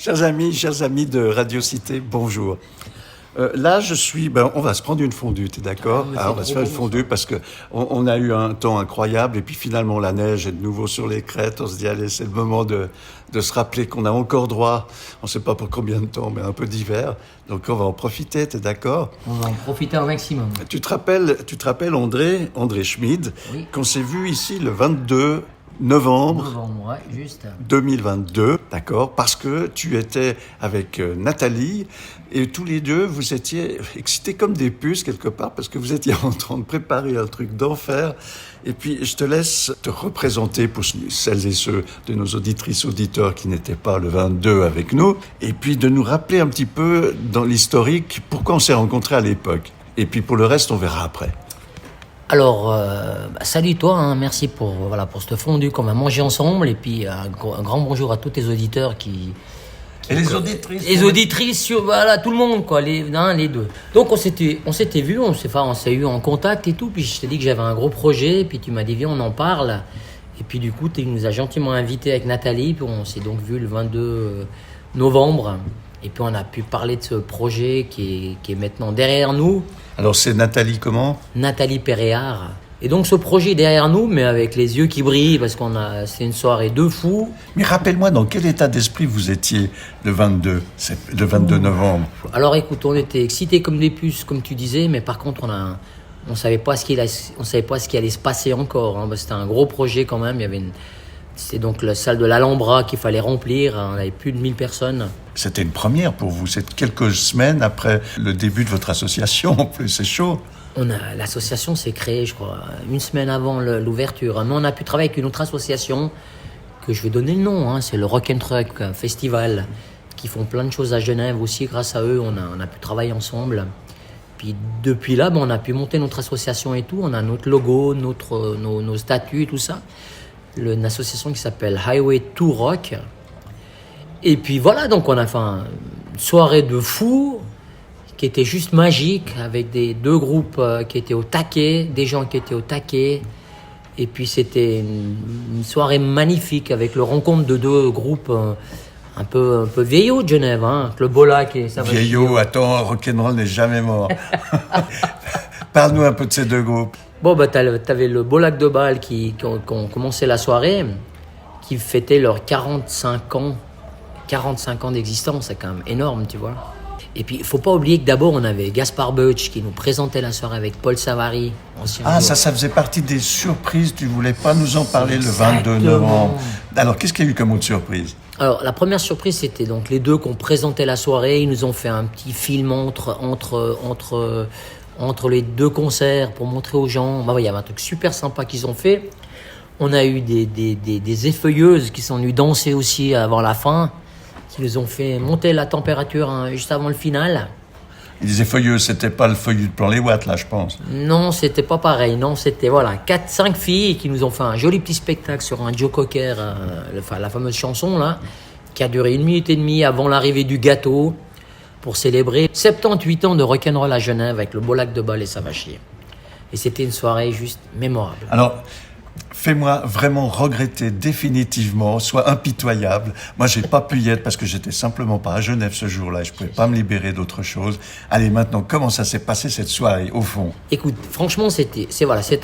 Chers amis de Radio Cité, bonjour. Là, on va se prendre une fondue, t'es d'accord? On va se faire une fondue parce que on a eu un temps incroyable et puis finalement la neige est de nouveau sur les crêtes. On se dit, allez, c'est le moment de se rappeler qu'on a encore droit, on ne sait pas pour combien de temps, mais un peu d'hiver. Donc on va en profiter, t'es d'accord? On va en profiter au maximum. Tu te rappelles André Schmid, oui, qu'on s'est vu ici le 22 novembre ouais, juste 2022, d'accord, parce que tu étais avec Nathalie et tous les deux, vous étiez excités comme des puces quelque part parce que vous étiez en train de préparer un truc d'enfer. Et puis, je te laisse te représenter pour celles et ceux de nos auditrices, auditeurs qui n'étaient pas le 22 avec nous, et puis de nous rappeler un petit peu dans l'historique pourquoi on s'est rencontrés à l'époque. Et puis pour le reste, on verra après. Alors, salut toi, merci pour cette fondue qu'on va manger ensemble, et puis un grand bonjour à tous tes auditeurs et les auditrices. Les auditrices, voilà, tout le monde, quoi, les deux. Donc on s'était vus, on s'est eu en contact et tout, puis je t'ai dit que j'avais un gros projet, puis tu m'as dit viens on en parle, et puis du coup tu nous as gentiment invités avec Nathalie, puis on s'est donc vu le 22 novembre, et puis on a pu parler de ce projet qui est maintenant derrière nous. Alors c'est Nathalie comment? Nathalie Péréard. Et donc ce projet est derrière nous, mais avec les yeux qui brillent, parce c'est une soirée de fous. Mais rappelle-moi, dans quel état d'esprit vous étiez le 22 novembre? Alors écoute, on était excités comme des puces, comme tu disais, mais par contre on savait pas ce qui allait se passer encore. Hein. C'était un gros projet quand même. C'était donc la salle de l'Alhambra qu'il fallait remplir. On avait plus de 1000 personnes. C'était une première pour vous. C'est quelques semaines après le début de votre association. En plus, c'est chaud. L'association s'est créée, je crois, une semaine avant l'ouverture. Mais on a pu travailler avec une autre association que je vais donner le nom. Hein, c'est le Rock and Truck Festival, qui font plein de choses à Genève aussi. Grâce à eux, on a pu travailler ensemble. Puis depuis là, on a pu monter notre association et tout. On a notre logo, nos statuts et tout ça. Une association qui s'appelle Highway to Rock. Et puis voilà, donc on a fait une soirée de fou qui était juste magique, avec deux groupes qui étaient au taquet, des gens qui étaient au taquet. Et puis c'était une soirée magnifique avec le rencontre de deux groupes un peu vieillots de Genève, hein, le Bolac et ça. Vieillot, attends, rock'n'roll n'est jamais mort. Parle-nous un peu de ces deux groupes. Bon, t'avais le Bolac de Bâle qui ont commencé la soirée, qui fêtait leurs 45 ans. 45 ans d'existence, c'est quand même énorme, tu vois. Et puis, il ne faut pas oublier que d'abord, on avait Gaspard Butch qui nous présentait la soirée avec Paul Savary. Ça faisait partie des surprises. Tu ne voulais pas nous en parler le 22 novembre. Alors, qu'est-ce qu'il y a eu comme autre surprise? Alors, la première surprise, c'était donc les deux qu'on présentait la soirée. Ils nous ont fait un petit film entre les deux concerts pour montrer aux gens. Il y avait un truc super sympa qu'ils ont fait. On a eu des effeuilleuses qui sont venues danser aussi avant la fin, qui nous ont fait monter la température juste avant le final. Les effeuilleuses, c'était pas le feuillu de plan les watts, là, je pense. Non, c'était pas pareil. Non, c'était 4-5 filles qui nous ont fait un joli petit spectacle sur un Joe Cocker, la fameuse chanson là, qui a duré 1 minute et demie avant l'arrivée du gâteau, pour célébrer 78 ans de rock'n'roll à Genève avec le Bolac de Bâle et Savachir. Et c'était une soirée juste mémorable. Alors, fais-moi vraiment regretter définitivement, sois impitoyable. Moi, j'ai pas pu y être parce que j'étais simplement pas à Genève ce jour-là et je pouvais pas me libérer d'autre chose. Allez, maintenant, comment ça s'est passé cette soirée, au fond? Écoute, franchement, c'était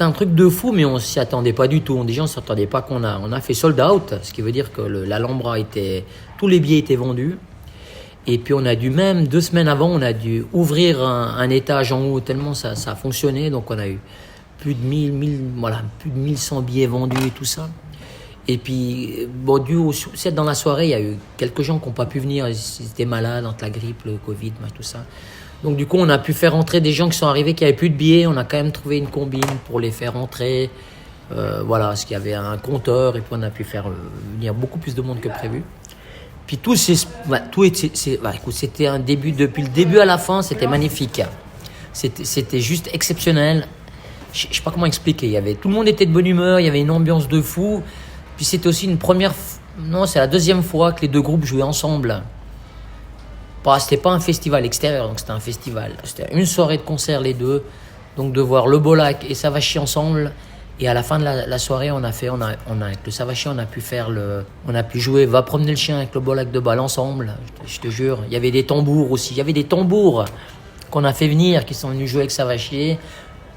un truc de fou, mais on s'y attendait pas du tout. Déjà, on s'attendait pas on a fait sold out, ce qui veut dire que l'Alhambra tous les billets étaient vendus. Et puis on a dû même, 2 semaines avant, on a dû ouvrir un étage en haut, tellement ça a fonctionné. Donc on a eu plus de 1100 billets vendus et tout ça. Et puis, dans la soirée, il y a eu quelques gens qui n'ont pas pu venir, ils étaient malades entre la grippe, le Covid, tout ça. Donc du coup, on a pu faire rentrer des gens qui sont arrivés, qui n'avaient plus de billets. On a quand même trouvé une combine pour les faire rentrer. Parce qu'il y avait un compteur, et puis on a pu faire venir beaucoup plus de monde que prévu. Puis c'était un début, depuis le début à la fin, c'était magnifique. C'était juste exceptionnel. Je sais pas comment expliquer. Tout le monde était de bonne humeur, il y avait une ambiance de fou. Puis c'était aussi c'est la 2e fois que les deux groupes jouaient ensemble. C'était pas un festival extérieur, donc c'était un festival. C'était une soirée de concert les deux. Donc de voir le Bolac et Savachir ensemble, Et à la fin de la soirée, avec le Savachier, on a pu jouer Va promener le chien avec le Bolac de balle ensemble. Je te jure. Il y avait des tambours aussi. Il y avait des tambours qu'on a fait venir, qui sont venus jouer avec Savachier.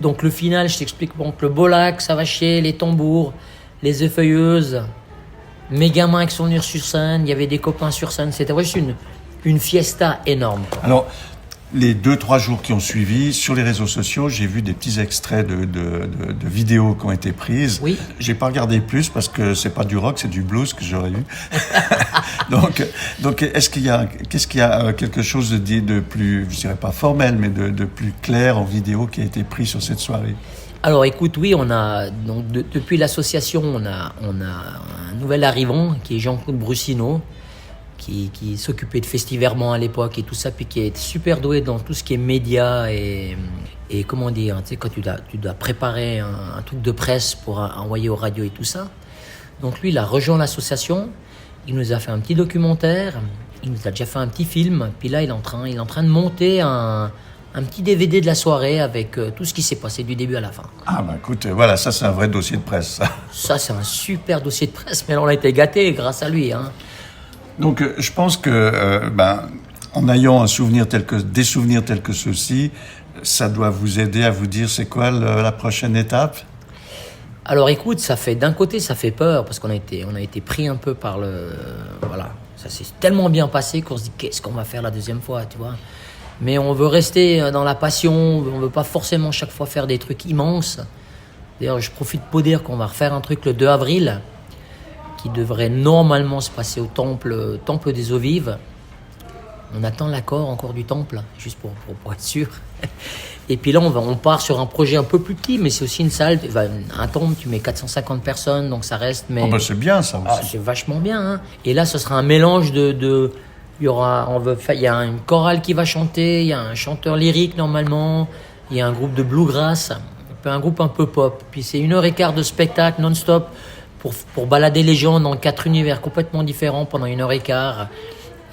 Donc le final, je t'explique, donc le Bolac, Savachier, les tambours, les effeuilleuses, mes gamins qui sont venus sur scène. Il y avait des copains sur scène. C'était juste une fiesta énorme. Alors, les 2-3 jours qui ont suivi, sur les réseaux sociaux, j'ai vu des petits extraits de vidéos qui ont été prises. Oui. J'ai pas regardé plus parce que c'est pas du rock, c'est du blues que j'aurais eu. donc, qu'est-ce qu'il y a quelque chose de plus, je dirais pas formel, mais de plus clair en vidéo qui a été pris sur cette soirée? Alors écoute, oui, on a donc depuis l'association, on a un nouvel arrivant qui est Jean-Claude Brussineau, qui s'occupait de Festiverment à l'époque et tout ça, puis qui est super doué dans tout ce qui est médias et comment dire, tu sais, quand tu dois préparer un truc de presse pour envoyer aux radios et tout ça. Donc lui, il a rejoint l'association, il nous a fait un petit documentaire, il nous a déjà fait un petit film, puis là, il est en train de monter un petit DVD de la soirée avec tout ce qui s'est passé du début à la fin. Ah bah écoute, voilà, ça c'est un vrai dossier de presse, ça. Ça, c'est un super dossier de presse, mais on a été gâtés grâce à lui, hein. Donc, je pense que, en ayant des souvenirs tels que ceux-ci, ça doit vous aider à vous dire c'est quoi la prochaine étape? Alors, écoute, d'un côté, ça fait peur parce qu'on a été pris un peu par voilà, ça s'est tellement bien passé qu'on se dit qu'est-ce qu'on va faire la deuxième fois, tu vois. Mais on veut rester dans la passion, on veut pas forcément chaque fois faire des trucs immenses. D'ailleurs, je profite pour dire qu'on va refaire un truc le 2 avril. Qui devrait normalement se passer au temple des eaux vives. On attend l'accord encore du temple, juste pour être sûr. Et puis là, on part sur un projet un peu plus petit, mais c'est aussi une salle. Un temple, tu mets 450 personnes, donc ça reste. Mais c'est bien ça aussi. C'est vachement bien. Hein. Et là, ce sera un mélange il y a une chorale qui va chanter, il y a un chanteur lyrique normalement, il y a un groupe de bluegrass, un groupe un peu pop. Puis c'est 1h15 de spectacle non-stop. Pour balader les gens dans 4 univers complètement différents pendant 1h15.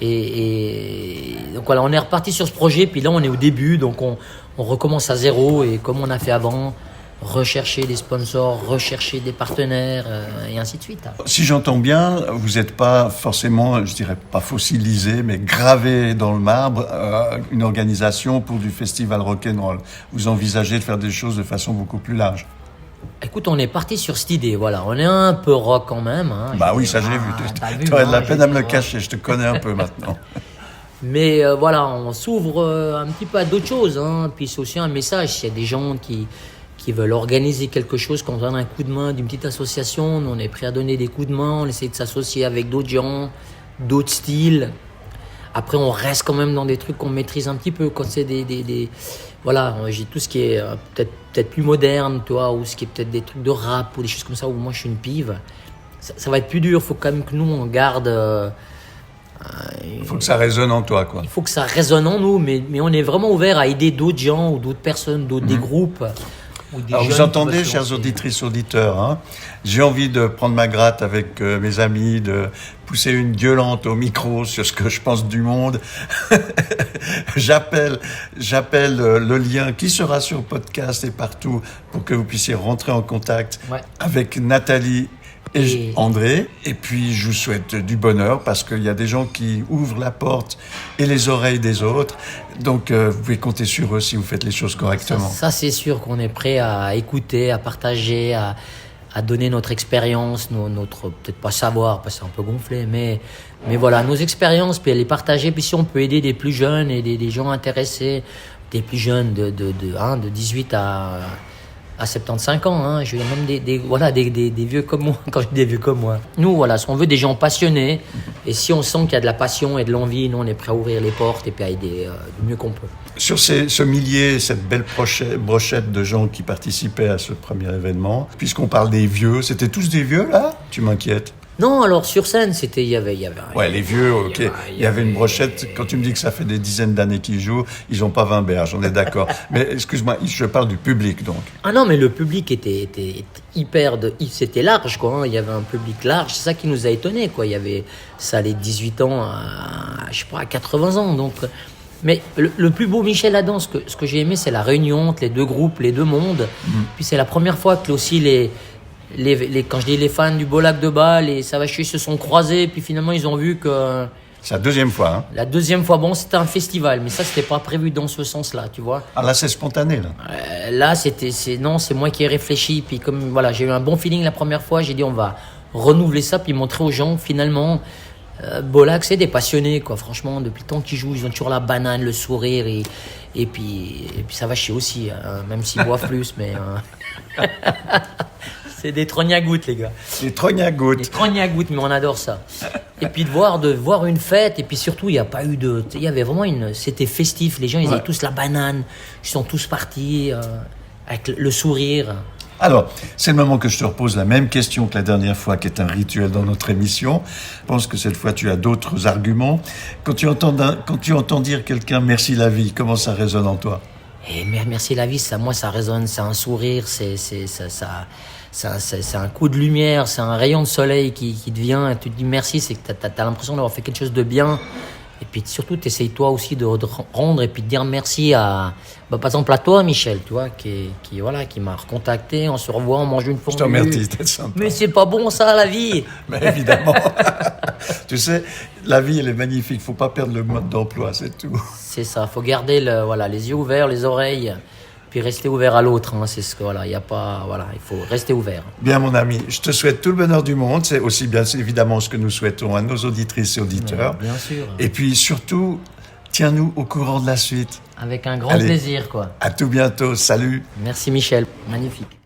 Et donc voilà, on est reparti sur ce projet, puis là on est au début, donc on recommence à zéro, et comme on a fait avant, rechercher des sponsors, rechercher des partenaires, et ainsi de suite. Si j'entends bien, vous n'êtes pas forcément, je dirais pas fossilisé, mais gravé dans le marbre, une organisation pour du festival rock'n'roll. Vous envisagez de faire des choses de façon beaucoup plus large. Écoute, on est parti sur cette idée, voilà. On est un peu rock quand même. Hein. Bah oui, ça j'ai vu. Tu aurais de la peine à me le cacher, je te connais un peu maintenant. Mais voilà, on s'ouvre un petit peu à d'autres choses. Hein. Puis c'est aussi un message, s'il y a des gens qui veulent organiser quelque chose, qu'on donne un coup de main d'une petite association, nous on est prêt à donner des coups de main, on essaie de s'associer avec d'autres gens, d'autres styles. Après, on reste quand même dans des trucs qu'on maîtrise un petit peu, quand c'est voilà, j'ai tout ce qui est peut-être plus moderne, toi, ou ce qui est peut-être des trucs de rap ou des choses comme ça où moi je suis une pive. Ça va être plus dur. Il faut quand même que nous on garde. Il faut que ça résonne en toi, quoi. Il faut que ça résonne en nous, mais on est vraiment ouvert à aider d'autres gens ou d'autres personnes, des groupes. Alors vous entendez, chers auditrices, auditeurs, hein, j'ai envie de prendre ma gratte avec mes amis, de pousser une gueulante au micro sur ce que je pense du monde. J'appelle le lien qui sera sur podcast et partout pour que vous puissiez rentrer en contact avec Nathalie et André. Et puis je vous souhaite du bonheur parce qu'il y a des gens qui ouvrent la porte et les oreilles des autres. Donc vous pouvez compter sur eux si vous faites les choses correctement. Ça c'est sûr qu'on est prêt à écouter, à partager, à donner notre expérience, notre peut-être pas savoir parce que c'est un peu gonflé, mais voilà, nos expériences, puis les partager. Puis si on peut aider des plus jeunes et des gens intéressés, des plus jeunes de 18 à 75 ans, hein. Je veux dire, même des vieux comme moi, quand je dis des vieux comme moi. Nous, voilà, on veut des gens passionnés, et si on sent qu'il y a de la passion et de l'envie, nous, on est prêt à ouvrir les portes et puis à aider du mieux qu'on peut. Sur ce millier, cette belle brochette de gens qui participaient à ce premier événement, puisqu'on parle des vieux, c'était tous des vieux, là? Tu m'inquiètes. Non, alors sur scène, il y avait ouais, les vieux, ok. Il y avait une brochette. Quand tu me dis que ça fait des dizaines d'années qu'ils jouent, ils n'ont pas 20 berges, on est d'accord. Mais excuse-moi, je parle du public, donc. Ah non, mais le public était c'était large, quoi. Hein. Il y avait un public large, c'est ça qui nous a étonnés, quoi. Ça allait de 18 ans à 80 ans, donc Mais le plus beau, Michel, là-dedans, ce que j'ai aimé, c'est la réunion entre les deux groupes, les deux mondes. Puis c'est la première fois que aussi quand je dis les fans du Beau-Lac de Bâle, les Savachus se sont croisés, puis finalement ils ont vu que... C'est la deuxième fois, hein? La deuxième fois, bon, c'était un festival, mais ça, c'était pas prévu dans ce sens-là, tu vois. Ah là, c'est spontané, là. Là, c'est moi qui ai réfléchi, puis comme, voilà, j'ai eu un bon feeling la première fois, j'ai dit, on va renouveler ça, puis montrer aux gens, finalement, Beau-Lac, c'est des passionnés, quoi. Franchement, depuis le temps qu'ils jouent, ils ont toujours la banane, le sourire, et puis ça va chier aussi, hein, même s'ils boivent plus, mais... C'est des trognes à gouttes, les gars. Des trognes à gouttes. Des trognes à gouttes, mais on adore ça. Et puis de voir une fête, et puis surtout, il n'y a pas eu de... Il y avait vraiment c'était festif, les gens, ils avaient tous la banane, ils sont tous partis avec le sourire. Alors, c'est le moment que je te repose la même question que la dernière fois, qui est un rituel dans notre émission. Je pense que cette fois, tu as d'autres arguments. Quand tu entends dire quelqu'un « merci la vie », comment ça résonne en toi? Et merci la vie, moi, ça résonne, c'est un sourire, c'est un coup de lumière, c'est un rayon de soleil qui te vient, et tu te dis merci, c'est que t'as l'impression d'avoir fait quelque chose de bien. Et puis surtout, t'essayes toi aussi de rendre et puis de dire merci par exemple à toi, Michel, tu vois, qui m'a recontacté, on se revoit, on mange une fondue. Je te remercie, c'était sympa. Mais c'est pas bon ça, la vie. Mais évidemment. Tu sais, la vie, elle est magnifique, faut pas perdre le mode d'emploi, c'est tout. C'est ça, faut garder les yeux ouverts, les oreilles, puis rester ouvert à l'autre, hein, c'est ce que, il faut rester ouvert. Bien, mon ami, je te souhaite tout le bonheur du monde, c'est aussi bien évidemment ce que nous souhaitons à nos auditrices et auditeurs. Bien sûr. Et puis surtout, tiens-nous au courant de la suite. Avec un grand plaisir, quoi. À tout bientôt, salut. Merci Michel, magnifique.